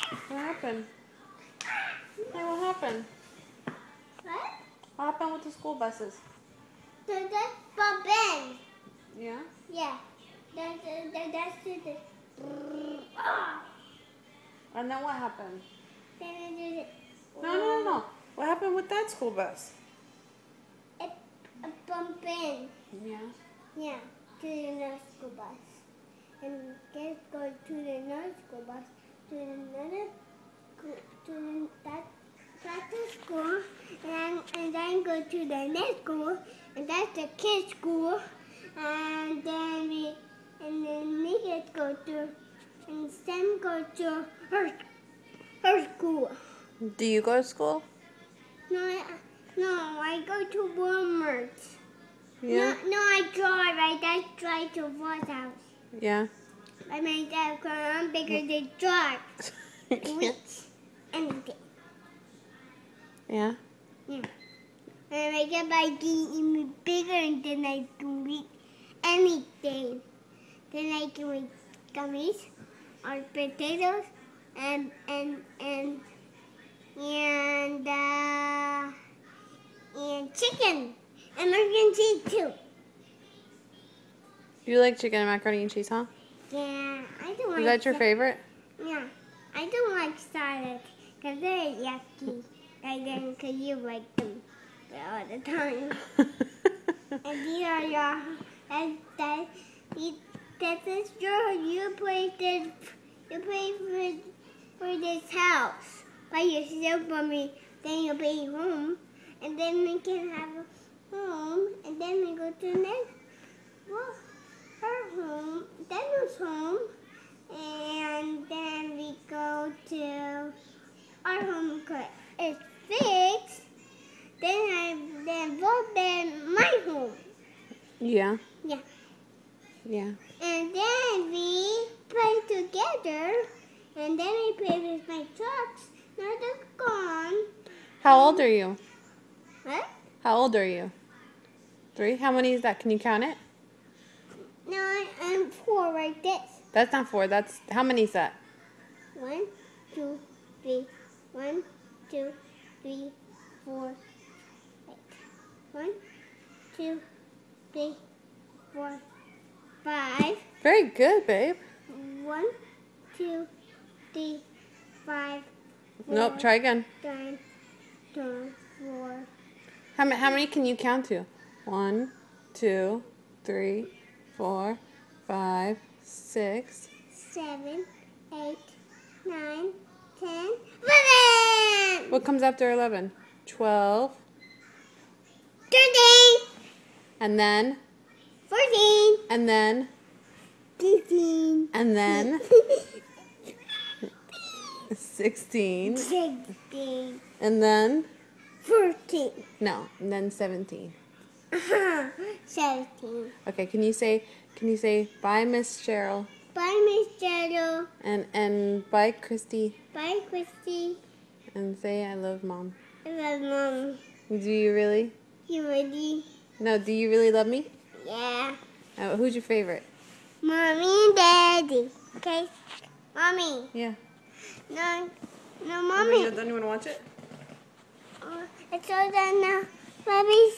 What happened? Hey, what happened? What? What happened with the school buses? That's bumping. Yeah? Yeah. That's the. And then what happened? Then I did it. No. What happened with that school bus? It bumping. Yeah. Yeah. To the North School bus. And then go to the North School bus. To another school. That's the school. And then go to the next school. And that's the kids' school. And then we get go to, and Sam go to her school. Do you go to school? No, I go to Walmart. Yeah? No, I drive. I just drive to Wall's house. Yeah. I made that come because they drive. Yeah. Anything. Yeah? Yeah. And I get my even bigger and then I can eat anything. Then I can eat gummies or potatoes and chicken and macaroni and cheese too. You like chicken and macaroni and cheese, huh? Yeah, I don't like. Is that your favorite? Yeah, I don't like salad because they're yucky. I then because you like them all the time. And these are your that's is true. You play for this house by yourself for me. Then you play home, and then we can have a home, and then we go to the next. Well, her home, Daniel's home, and then we go to our home because it's fixed. Then my home. Yeah. Yeah. Yeah. And then we play together, and then we play with my trucks. Now they're gone. How old are you? What? How old are you? 3? How many is that? Can you count it? No, I'm 4 like this. That's not 4. That's how many is that? 1, 2, 3. 1, 2, 3, 4. Wait. 1, 2, 3, 4, 5. Very good, babe. 1, 2, 3, 5. 4, Nope. Try again. 9, 10, 4. How many can you count to? 1, 2, 3, 4, 5, 6. 7, 8, 9, 10, 11! What comes after 11? 12. 13! And then? 14! And then? 15! And then? 16. 16! And then? 14! No. And then 17. 17! Okay. Can you say bye, Miss Cheryl? Bye, Miss Shadow. And bye, Christy. Bye, Christy. And say I love Mom. I love Mom. Do you really? You ready? No. Do you really love me? Yeah. Who's your favorite? Mommy and Daddy. Okay? Mommy. Yeah. No, Mommy. Don't you want to watch it? It's all done now. Let me see.